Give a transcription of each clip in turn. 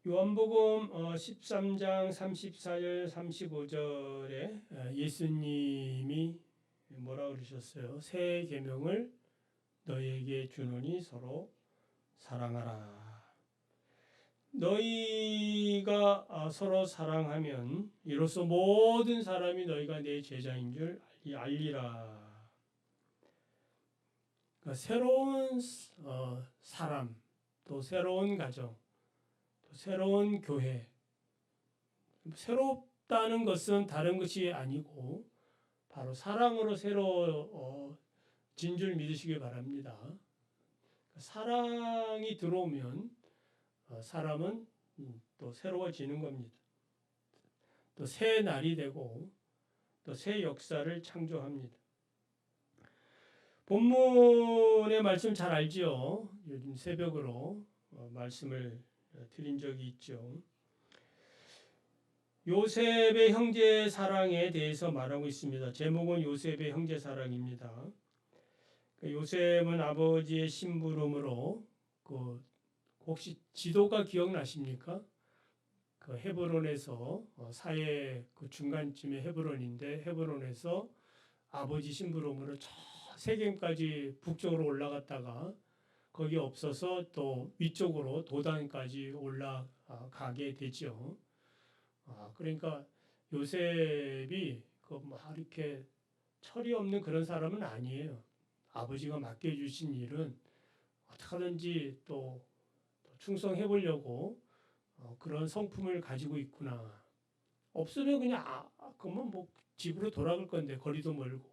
요한복음 13장 34절 35절에 예수님이 뭐라 그러셨어요? 새 계명을 너희에게 주노니 서로 사랑하라. 너희가 서로 사랑하면 이로써 모든 사람이 너희가 내 제자인 줄 알리라. 그러니까 새로운 사람, 또 새로운 가정, 또 새로운 교회. 새롭다는 것은 다른 것이 아니고 바로 사랑으로 새로워진 줄 믿으시기 바랍니다. 사랑이 들어오면 사람은 또 새로워지는 겁니다. 또 새 날이 되고 또 새 역사를 창조합니다. 본문의 말씀 잘 알지요? 요즘 새벽으로 말씀을 드린 적이 있죠. 요셉의 형제 사랑에 대해서 말하고 있습니다. 제목은 요셉의 형제 사랑입니다. 요셉은 아버지의 심부름으로 혹시 지도가 기억나십니까? 그 헤브론에서 사해 그 중간쯤에 헤브론인데 헤브론에서 아버지 심부름으로 저 세겜까지 북쪽으로 올라갔다가 거기 없어서 또 위쪽으로 도단까지 올라가게 되죠. 그러니까 요셉이 이렇게 철이 없는 그런 사람은 아니에요. 아버지가 맡겨주신 일은 어떻게든지 또 충성해 보려고 그런 성품을 가지고 있구나. 없으면 그냥 그러면 뭐 집으로 돌아갈 건데 거리도 멀고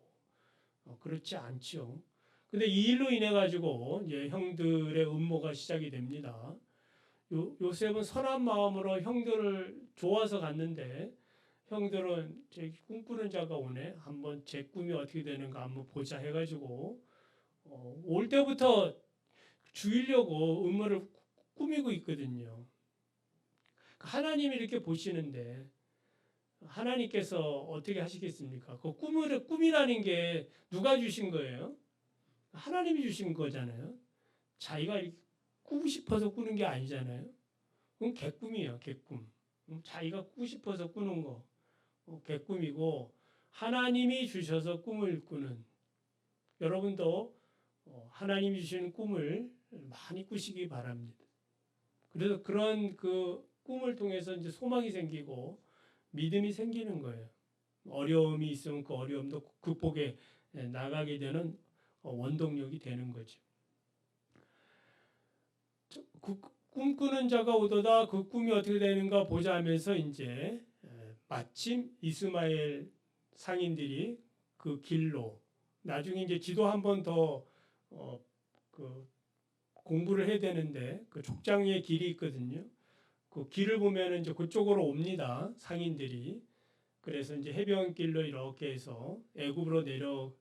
그렇지 않죠. 근데 이 일로 인해 가지고 이제 형들의 음모가 시작이 됩니다. 요셉은 선한 마음으로 형들을 좋아서 갔는데 형들은 제 꿈꾸는 자가 오네. 한번 제 꿈이 어떻게 되는가 한번 보자 해가지고 올 때부터 죽이려고 음모를 꾸미고 있거든요. 하나님이 이렇게 보시는데 하나님께서 어떻게 하시겠습니까? 그 꿈이라는 게 누가 주신 거예요? 하나님이 주신 거잖아요. 자기가 꾸고 싶어서 꾸는 게 아니잖아요. 그건 개꿈이에요, 개꿈. 자기가 꾸고 싶어서 꾸는 거, 개꿈이고 하나님이 주셔서 꿈을 꾸는. 여러분도 하나님이 주시는 꿈을 많이 꾸시기 바랍니다. 그래서 그런 그 꿈을 통해서 이제 소망이 생기고 믿음이 생기는 거예요. 어려움이 있으면 그 어려움도 극복해 나가게 되는 원동력이 되는 거죠. 꿈꾸는 자가 오도다 그 꿈이 어떻게 되는가 보자 하면서 이제 마침 이스마엘 상인들이 그 길로 나중에 이제 지도 한 번 더 공부를 해야 되는데 그 족장의 길이 있거든요. 그 길을 보면 이제 그쪽으로 옵니다. 상인들이. 그래서 이제 해변길로 이렇게 해서 애굽으로 내려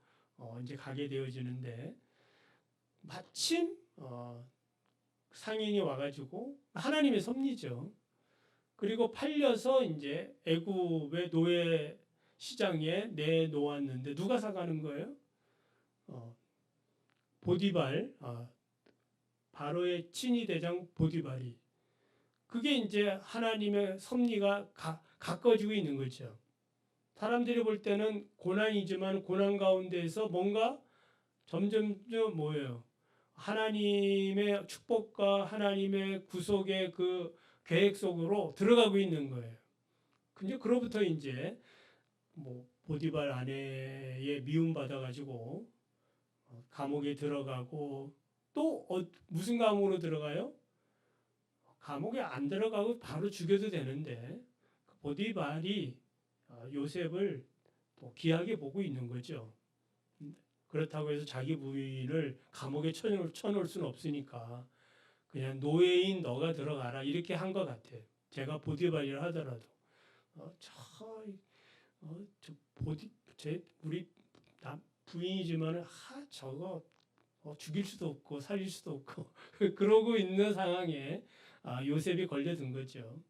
이제 가게 되어지는데 마침 상인이 와가지고 하나님의 섭리죠. 그리고 팔려서 이제 애굽의 노예 시장에 내놓았는데 누가 사가는 거예요? 보디발, 바로의 친위 대장 보디발이. 그게 이제 하나님의 섭리가 가까워지고 있는 거죠. 사람들이 볼 때는 고난이지만 고난 가운데에서 뭔가 점점 뭐예요? 하나님의 축복과 하나님의 구속의 그 계획 속으로 들어가고 있는 거예요. 근데 그로부터 이제 뭐 보디발 아내의 미움 받아가지고 감옥에 들어가고 또 무슨 감옥으로 들어가요? 감옥에 안 들어가고 바로 죽여도 되는데 보디발이 요셉을 또 귀하게 보고 있는 거죠. 그렇다고 해서 자기 부인을 감옥에 쳐놓을 수는 없으니까 그냥 노예인 너가 들어가라 이렇게 한 것 같아요. 제가 보디발이라 하더라도 우리 부인이지만은 저거 죽일 수도 없고 살릴 수도 없고 그러고 있는 상황에 요셉이 걸려든 거죠.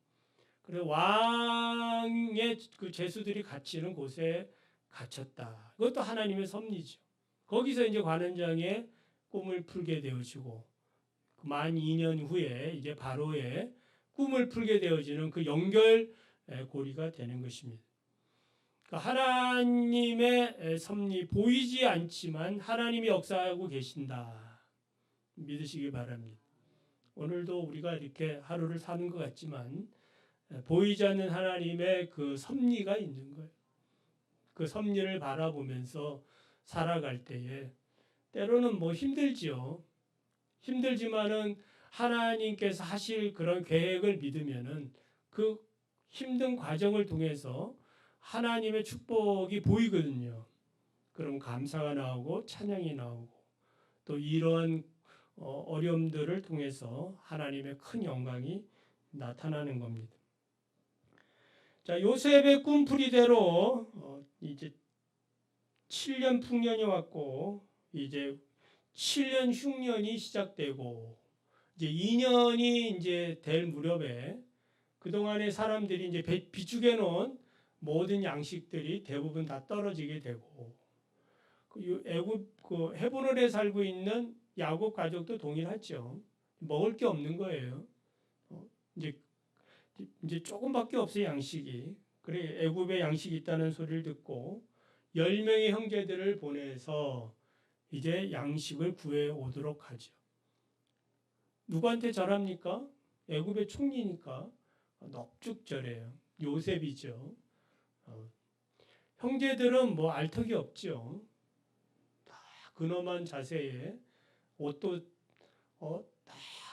그래서 왕의 그 제수들이 갇히는 곳에 갇혔다. 이것도 하나님의 섭리죠. 거기서 이제 관원장의 꿈을 풀게 되어지고 만 2년 후에 이제 바로의 꿈을 풀게 되어지는 그 연결 고리가 되는 것입니다. 그러니까 하나님의 섭리 보이지 않지만 하나님이 역사하고 계신다. 믿으시기 바랍니다. 오늘도 우리가 이렇게 하루를 사는 것 같지만 보이지 않는 하나님의 그 섭리가 있는 거예요. 그 섭리를 바라보면서 살아갈 때에 때로는 뭐 힘들지요. 힘들지만은 하나님께서 하실 그런 계획을 믿으면은 그 힘든 과정을 통해서 하나님의 축복이 보이거든요. 그럼 감사가 나오고 찬양이 나오고 또 이러한 어려움들을 통해서 하나님의 큰 영광이 나타나는 겁니다. 자, 요셉의 꿈풀이대로 이제 7년 풍년이 왔고 이제 7년 흉년이 시작되고 이제 2년이 이제 될 무렵에 그동안에 사람들이 이제 비축해 놓은 모든 양식들이 대부분 다 떨어지게 되고 애굽 그 헤브론에 살고 있는 야곱 가족도 동일하죠. 먹을 게 없는 거예요. 이제 조금밖에 없어요, 양식이. 그래 애굽에 양식이 있다는 소리를 듣고 10명의 형제들을 보내서 이제 양식을 구해 오도록 하죠. 누구한테 절합니까? 애굽의 총리니까 넙죽 절해요. 요셉이죠. 형제들은 뭐 알턱이 없죠. 다 근엄한 자세에 옷도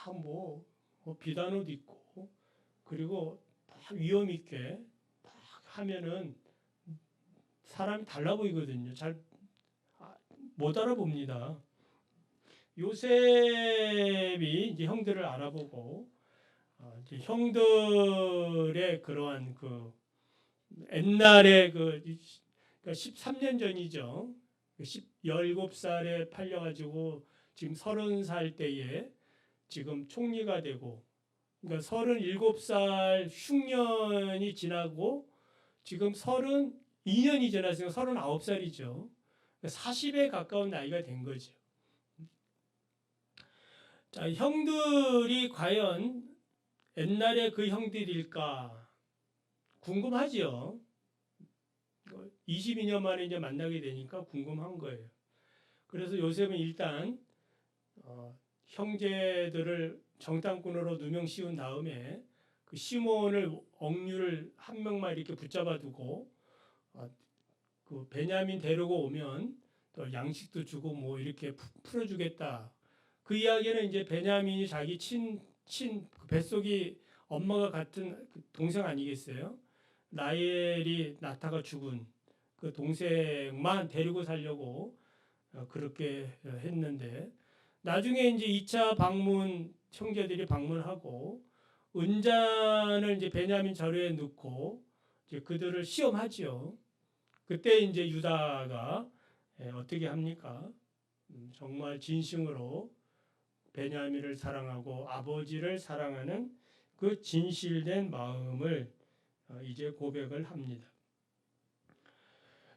다뭐 비단 옷 입고 그리고 다 위험 있게 딱 하면은 사람이 달라 보이거든요. 잘 못 알아봅니다. 요셉이 이제 형들을 알아보고 이제 형들의 그러한 그 옛날에 그러니까 13년 전이죠. 17살에 팔려가지고 지금 30살 때에 지금 총리가 되고 그러니까 37살 흉년이 지나고 지금 32년이 지났으니까 39살이죠. 40에 가까운 나이가 된 거죠. 자, 형들이 과연 옛날에 그 형들일까 궁금하지요. 22년 만에 이제 만나게 되니까 궁금한 거예요. 그래서 요셉은 일단 형제들을 정탐꾼으로 누명 씌운 다음에 그 시몬을 억류를 한 명만 이렇게 붙잡아 두고 그 베냐민 데리고 오면 또 양식도 주고 뭐 이렇게 풀어주겠다. 그 이야기는 이제 베냐민이 자기 그 뱃속이 엄마가 같은 동생 아니겠어요? 라헬이 낳다가 죽은 그 동생만 데리고 살려고 그렇게 했는데 나중에 이제 2차 방문 형제들이 방문하고 은잔을 이제 베냐민 자루에 넣고 이제 그들을 시험하지요. 그때 이제 유다가 어떻게 합니까? 정말 진심으로 베냐민을 사랑하고 아버지를 사랑하는 그 진실된 마음을 이제 고백을 합니다.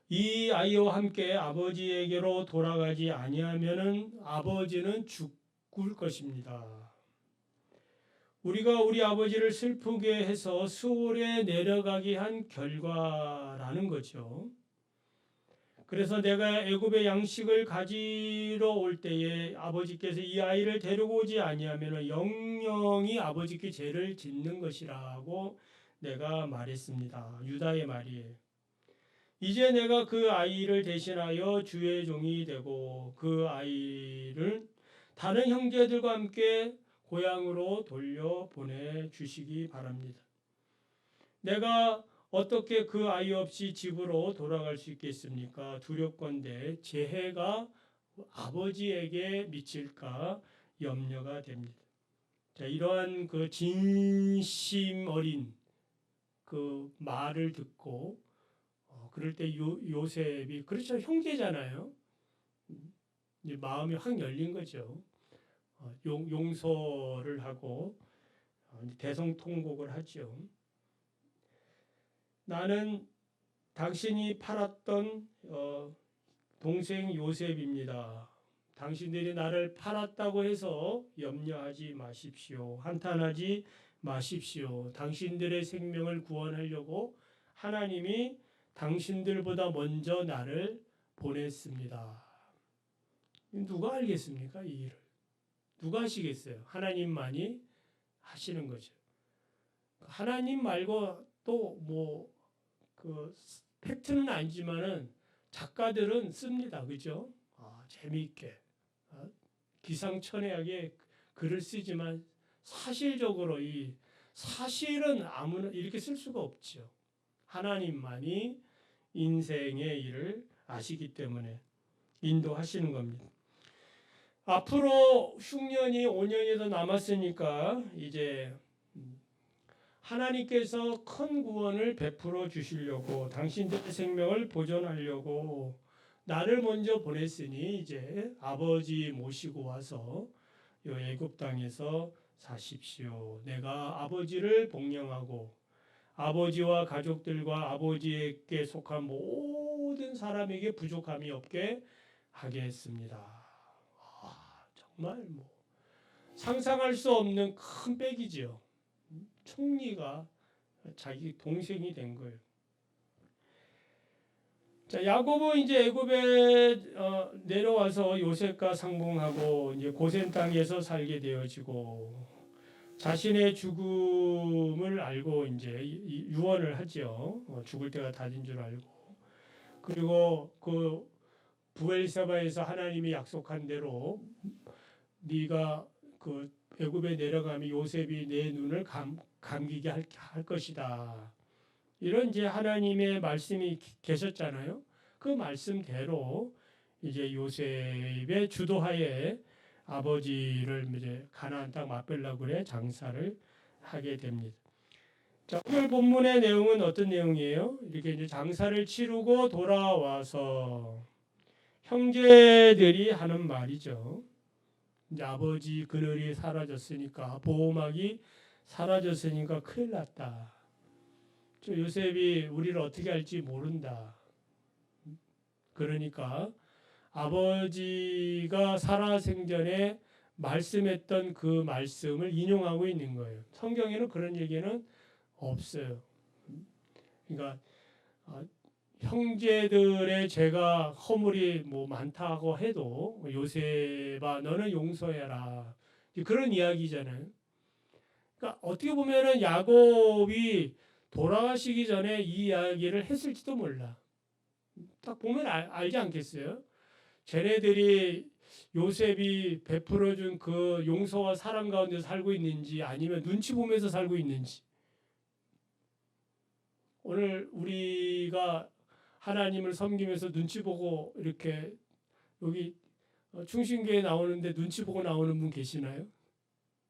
이 아이와 함께 아버지에게로 돌아가지 아니하면은 아버지는 죽을 것입니다. 우리가 우리 아버지를 슬프게 해서 수월에 내려가게 한 결과라는 거죠. 그래서 내가 애굽의 양식을 가지러 올 때에 아버지께서 이 아이를 데리고 오지 아니하면 영영이 아버지께 죄를 짓는 것이라고 내가 말했습니다. 유다의 말이에요. 이제 내가 그 아이를 대신하여 주의 종이 되고 그 아이를 다른 형제들과 함께 고향으로 돌려보내 주시기 바랍니다. 내가 어떻게 그 아이 없이 집으로 돌아갈 수 있겠습니까? 두렵건대 제 해가 아버지에게 미칠까 염려가 됩니다. 자, 이러한 그 진심 어린 그 말을 듣고 그럴 때 요셉이 그렇죠, 형제잖아요. 이제 마음이 확 열린 거죠. 용서를 하고 대성통곡을 하죠. 나는 당신이 팔았던 동생 요셉입니다. 당신들이 나를 팔았다고 해서 염려하지 마십시오. 한탄하지 마십시오. 당신들의 생명을 구원하려고 하나님이 당신들보다 먼저 나를 보냈습니다. 누가 알겠습니까? 이 일을. 누가 하시겠어요? 하나님만이 하시는 거죠. 하나님 말고 또 뭐 그 팩트는 아니지만은 작가들은 씁니다. 그죠? 재미있게 기상천외하게 글을 쓰지만 사실적으로 이 사실은 아무나 이렇게 쓸 수가 없죠. 하나님만이 인생의 일을 아시기 때문에 인도하시는 겁니다. 앞으로 흉년이 5년이 더 남았으니까 이제 하나님께서 큰 구원을 베풀어 주시려고 당신들의 생명을 보존하려고 나를 먼저 보냈으니 이제 아버지 모시고 와서 이 애굽 땅에서 사십시오. 내가 아버지를 복령하고 아버지와 가족들과 아버지에게 속한 모든 사람에게 부족함이 없게 하겠습니다. 정말 뭐 상상할 수 없는 큰 백이죠. 총리가 자기 동생이 된 거예요. 자, 야곱은 이제 애굽에 내려와서 요셉과 상봉하고 이제 고센 땅에서 살게 되어지고 자신의 죽음을 알고 이제 유언을 하죠. 죽을 때가 닫은 줄 알고. 그리고 그 부엘세바에서 하나님이 약속한 대로 네가 그 애굽에 내려가면 요셉이 내 눈을 감기게 할 것이다. 이런 이제 하나님의 말씀이 계셨잖아요. 그 말씀대로 이제 요셉의 주도하에 아버지를 이제 가나안 땅 막벨라굴에 장사를 하게 됩니다. 자, 오늘 본문의 내용은 어떤 내용이에요? 이렇게 이제 장사를 치르고 돌아와서 형제들이 하는 말이죠. 이제 아버지 그늘이 사라졌으니까 보호막이 사라졌으니까 큰일 났다. 저 요셉이 우리를 어떻게 할지 모른다. 그러니까 아버지가 살아생전에 말씀했던 그 말씀을 인용하고 있는 거예요. 성경에는 그런 얘기는 없어요. 그러니까 형제들의 죄가 허물이 뭐 많다고 해도 요셉아 너는 용서해라. 그런 이야기잖아요. 그러니까 어떻게 보면은 야곱이 돌아가시기 전에 이 이야기를 했을지도 몰라. 딱 보면 알지 않겠어요? 쟤네들이 요셉이 베풀어준 그 용서와 사랑 가운데 살고 있는지 아니면 눈치 보면서 살고 있는지. 오늘 우리가 하나님을 섬기면서 눈치 보고 이렇게 여기 충신교에 나오는데 눈치 보고 나오는 분 계시나요?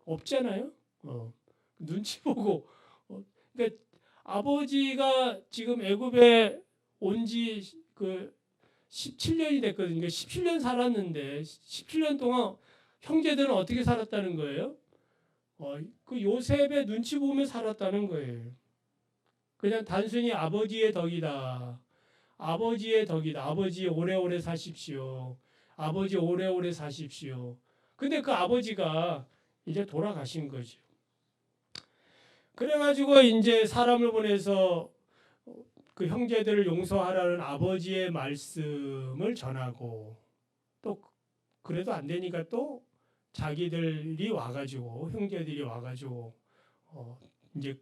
없잖아요. 눈치 보고 그러니까 아버지가 지금 애굽에 온 지 그 17년이 됐거든요. 그러니까 17년 살았는데 17년 동안 형제들은 어떻게 살았다는 거예요? 그 요셉의 눈치 보며 살았다는 거예요. 그냥 단순히 아버지의 덕이다. 아버지의 덕이다. 아버지 오래오래 사십시오. 아버지 오래오래 사십시오. 근데 그 아버지가 이제 돌아가신 거죠. 그래가지고 이제 사람을 보내서 그 형제들을 용서하라는 아버지의 말씀을 전하고 또 그래도 안 되니까 또 자기들이 와가지고 형제들이 와가지고 이제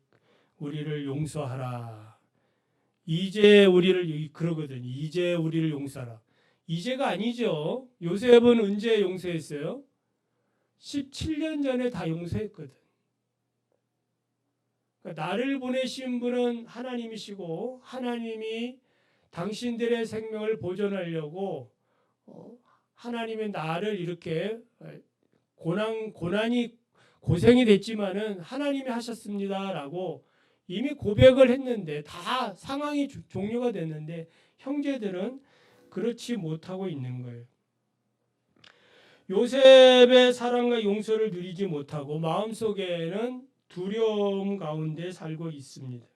우리를 용서하라. 이제 우리를 그러거든요. 이제 우리를 용서하라. 이제가 아니죠. 요셉은 언제 용서했어요? 17년 전에 다 용서했거든. 그러니까 나를 보내신 분은 하나님이시고 하나님이 당신들의 생명을 보존하려고 하나님의 나를 이렇게 고생이 됐지만은 하나님이 하셨습니다라고 이미 고백을 했는데 다 상황이 종료가 됐는데 형제들은 그렇지 못하고 있는 거예요. 요셉의 사랑과 용서를 누리지 못하고 마음속에는 두려움 가운데 살고 있습니다.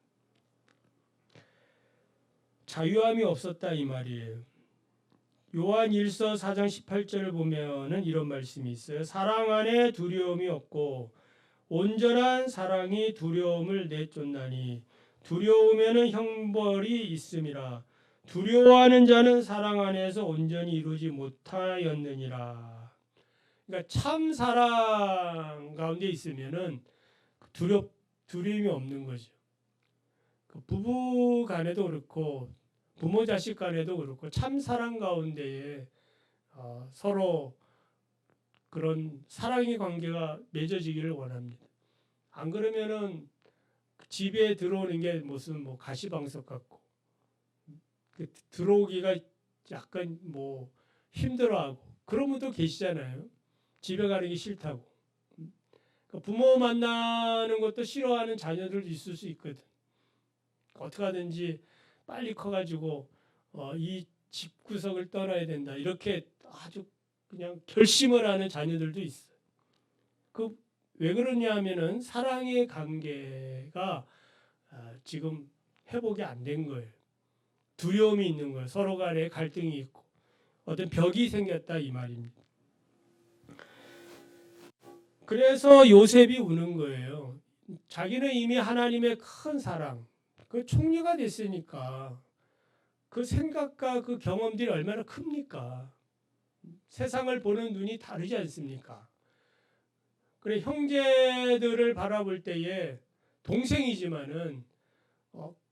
자유함이 없었다 이 말이에요. 요한 1서 4장 18절을 보면은 이런 말씀이 있어요. 사랑 안에 두려움이 없고 온전한 사랑이 두려움을 내쫓나니 두려우면은 형벌이 있음이라. 두려워하는 자는 사랑 안에서 온전히 이루지 못하였느니라. 그러니까 참 사랑 가운데 있으면은 두려움이 없는 거죠. 부부 간에도 그렇고 부모 자식 간에도 그렇고 참 사랑 가운데에 서로 그런 사랑의 관계가 맺어지기를 원합니다. 안 그러면은 집에 들어오는 게 무슨 뭐 가시방석 같고 들어오기가 약간 뭐 힘들어하고 그런 분도 계시잖아요. 집에 가는 게 싫다고. 부모 만나는 것도 싫어하는 자녀들도 있을 수 있거든. 어떻게 하든지 빨리 커가지고 이 집구석을 떠나야 된다. 이렇게 아주 그냥 결심을 하는 자녀들도 있어. 왜 그러냐 하면은 사랑의 관계가 지금 회복이 안 된 거예요. 두려움이 있는 거예요. 서로 간에 갈등이 있고 어떤 벽이 생겼다 이 말입니다. 그래서 요셉이 우는 거예요. 자기는 이미 하나님의 큰 사랑, 그 총리가 됐으니까 그 생각과 그 경험들이 얼마나 큽니까? 세상을 보는 눈이 다르지 않습니까? 그래 형제들을 바라볼 때에 동생이지만은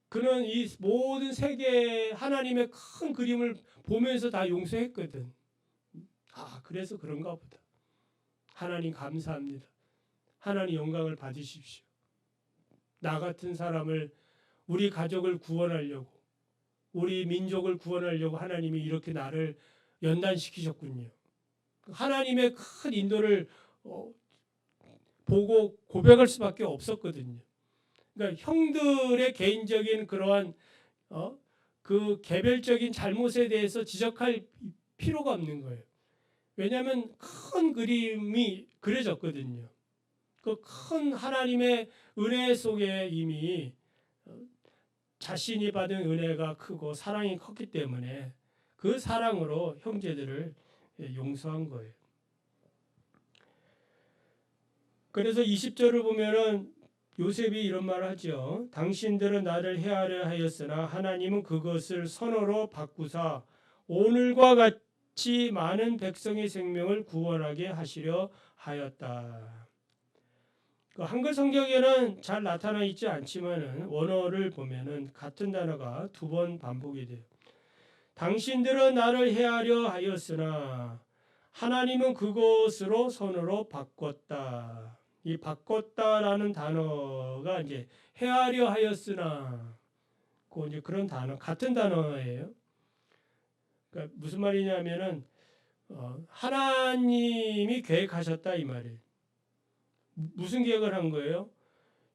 그는 이 모든 세계 하나님의 큰 그림을 보면서 다 용서했거든. 그래서 그런가 보다. 하나님 감사합니다. 하나님 영광을 받으십시오. 나 같은 사람을 우리 가족을 구원하려고 우리 민족을 구원하려고 하나님이 이렇게 나를 연단시키셨군요. 하나님의 큰 인도를 보고 고백할 수밖에 없었거든요. 그러니까 형들의 개인적인 그러한 그 개별적인 잘못에 대해서 지적할 필요가 없는 거예요. 왜냐하면 큰 그림이 그려졌거든요. 그 큰 하나님의 은혜 속에 이미 자신이 받은 은혜가 크고 사랑이 컸기 때문에 그 사랑으로 형제들을 용서한 거예요. 그래서 20절을 보면은 요셉이 이런 말을 하죠. 당신들은 나를 해하려 하였으나 하나님은 그것을 선어로 바꾸사 오늘과 같이 많은 백성의 생명을 구원하게 하시려 하였다. 한글 성경에는 잘 나타나 있지 않지만은 원어를 보면은 같은 단어가 2번 반복이 돼요. 당신들은 나를 해하려 하였으나 하나님은 그것으로 선으로 바꿨다. 이 바꿨다라는 단어가 이제 해하려 하였으나 이제 그런 단어 같은 단어예요. 그러니까 무슨 말이냐면은 하나님이 계획하셨다 이 말이에요. 무슨 계획을 한 거예요?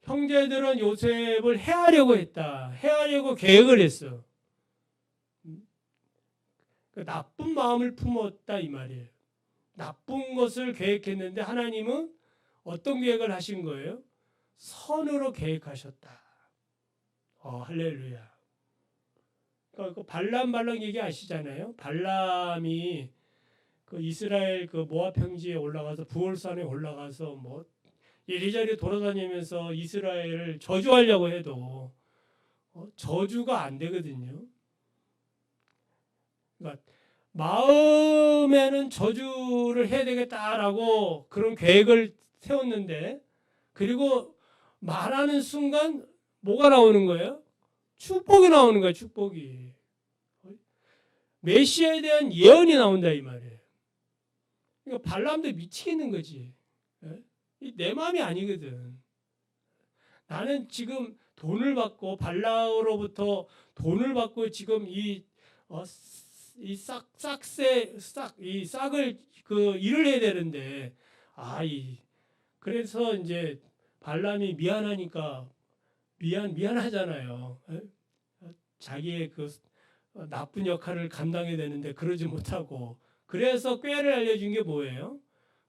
형제들은 요셉을 해하려고 했다. 해하려고 계획을 했어. 나쁜 마음을 품었다 이 말이에요. 나쁜 것을 계획했는데 하나님은 어떤 계획을 하신 거예요? 선으로 계획하셨다. 할렐루야. 그러니까 발람 얘기 아시잖아요. 발람이 그 이스라엘 그 모압 평지에 올라가서 부올산에 올라가서 뭐 이리저리 돌아다니면서 이스라엘을 저주하려고 해도 저주가 안 되거든요. 그러니까 마음에는 저주를 해야 되겠다라고 그런 계획을 세웠는데 그리고 말하는 순간 뭐가 나오는 거예요? 축복이 나오는 거예요. 축복이. 메시아에 대한 예언이 나온다 이 말이에요. 그러니까 발람도 미치겠는 거지. 내 마음이 아니거든. 나는 지금 돈을 받고 발라로부터 돈을 받고 지금 이 싹을 그 일을 해야 되는데 그래서 이제 발람이 미안하니까 미안하잖아요. 자기의 그 나쁜 역할을 감당해야 되는데 그러지 못하고 그래서 꾀를 알려준 게 뭐예요?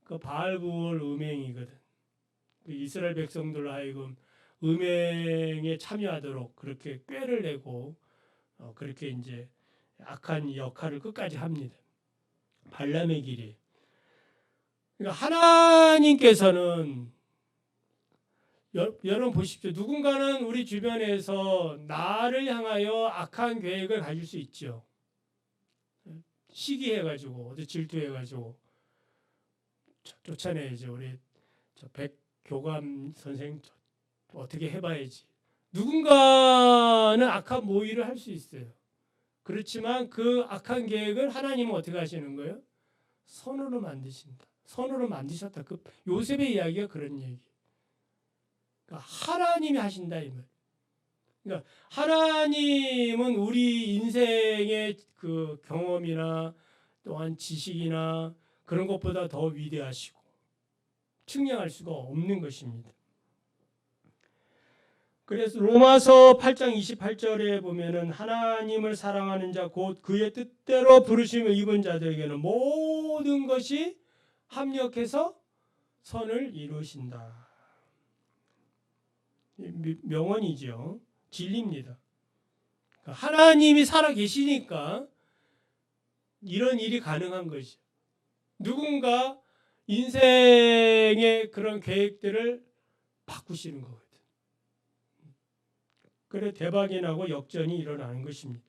그 바알부올 음행이거든. 이스라엘 백성들로 하여금 음행에 참여하도록 그렇게 꾀를 내고 그렇게 이제 악한 역할을 끝까지 합니다. 발람의 길이. 그러니까 하나님께서는 여러분 보십시오. 누군가는 우리 주변에서 나를 향하여 악한 계획을 가질 수 있죠. 시기해가지고 어디 질투해가지고 쫓아내야죠. 우리 백교감 선생 어떻게 해봐야지. 누군가는 악한 모의를 할 수 있어요. 그렇지만 그 악한 계획을 하나님은 어떻게 하시는 거예요? 선으로 만드신다. 선으로 만드셨다. 그 요셉의 이야기가 그런 얘기. 그러니까 하나님이 하신다 이 말. 그러니까 하나님은 우리 인생의 그 경험이나 또한 지식이나 그런 것보다 더 위대하시고 측량할 수가 없는 것입니다. 그래서 로마서 8장 28절에 보면은 하나님을 사랑하는 자 곧 그의 뜻대로 부르심을 입은 자들에게는 모든 것이 합력해서 선을 이루신다. 명언이죠. 진리입니다. 하나님이 살아 계시니까 이런 일이 가능한 것이죠. 누군가 인생의 그런 계획들을 바꾸시는 거거든요. 그래 대박이 나고 역전이 일어나는 것입니다.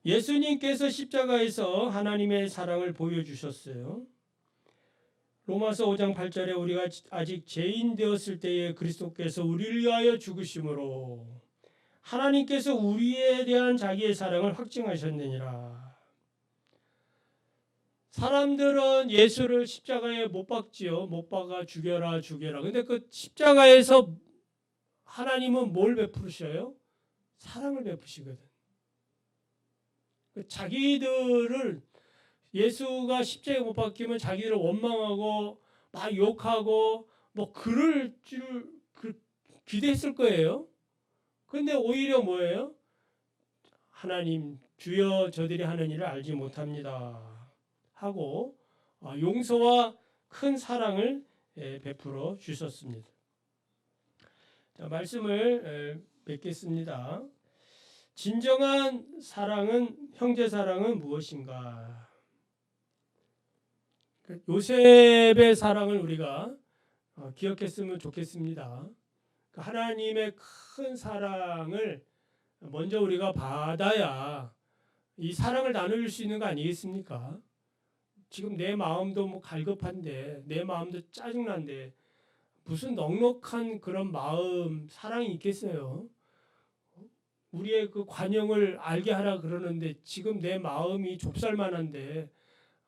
예수님께서 십자가에서 하나님의 사랑을 보여주셨어요. 로마서 5장 8절에 우리가 아직 죄인 되었을 때에 그리스도께서 우리를 위하여 죽으심으로 하나님께서 우리에 대한 자기의 사랑을 확증하셨느니라. 사람들은 예수를 십자가에 못 박지요. 못 박아 죽여라 죽여라. 근데 그 십자가에서 하나님은 뭘 베푸셔요? 사랑을 베푸시거든. 자기들을 예수가 십자가에 못 박히면 자기를 원망하고 막 욕하고 뭐 그럴 줄 기대했을 거예요. 근데 오히려 뭐예요? 하나님 주여 저들이 하는 일을 알지 못합니다 하고 용서와 큰 사랑을 베풀어 주셨습니다. 자, 말씀을 맺겠습니다. 진정한 사랑은 형제 사랑은 무엇인가? 요셉의 사랑을 우리가 기억했으면 좋겠습니다. 하나님의 큰 사랑을 먼저 우리가 받아야 이 사랑을 나눌 수 있는 거 아니겠습니까? 지금 내 마음도 뭐 갈급한데 내 마음도 짜증난데 무슨 넉넉한 그런 마음 사랑이 있겠어요? 우리의 그 관용을 알게 하라 그러는데 지금 내 마음이 좁쌀만한데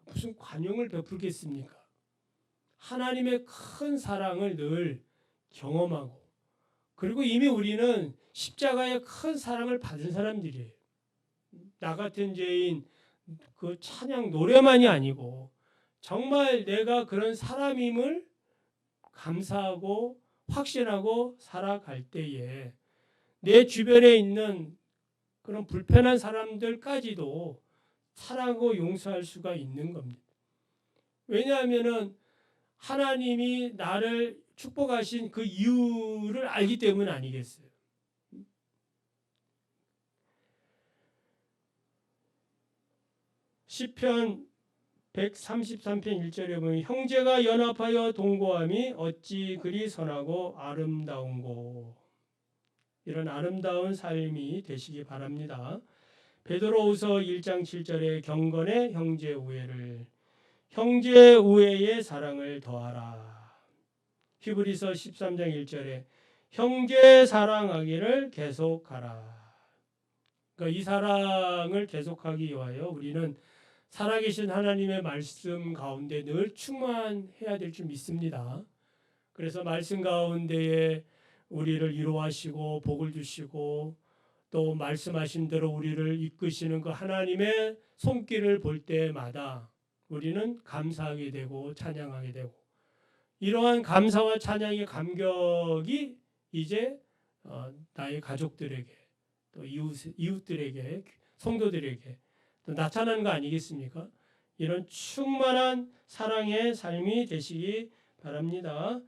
무슨 관용을 베풀겠습니까? 하나님의 큰 사랑을 늘 경험하고 그리고 이미 우리는 십자가의 큰 사랑을 받은 사람들이에요. 나 같은 죄인 그 찬양 노래만이 아니고 정말 내가 그런 사람임을 감사하고 확신하고 살아갈 때에 내 주변에 있는 그런 불편한 사람들까지도 사랑하고 용서할 수가 있는 겁니다. 왜냐하면은 하나님이 나를 축복하신 그 이유를 알기 때문 아니겠어요. 시편 133편 1절에 보면 형제가 연합하여 동거함이 어찌 그리 선하고 아름다운고. 이런 아름다운 삶이 되시기 바랍니다. 베드로후서 1장 7절에 경건의 형제 우애를 형제 우애의 사랑을 더하라. 히브리서 13장 1절에 형제 사랑하기를 계속하라. 그러니까 이 사랑을 계속하기 위하여 우리는 살아계신 하나님의 말씀 가운데 늘 충만해야 될 줄 믿습니다. 그래서 말씀 가운데에 우리를 위로하시고 복을 주시고 또 말씀하신 대로 우리를 이끄시는 그 하나님의 손길을 볼 때마다 우리는 감사하게 되고 찬양하게 되고 이러한 감사와 찬양의 감격이 이제 나의 가족들에게 또 이웃들에게 성도들에게 또 나타나는 거 아니겠습니까? 이런 충만한 사랑의 삶이 되시기 바랍니다.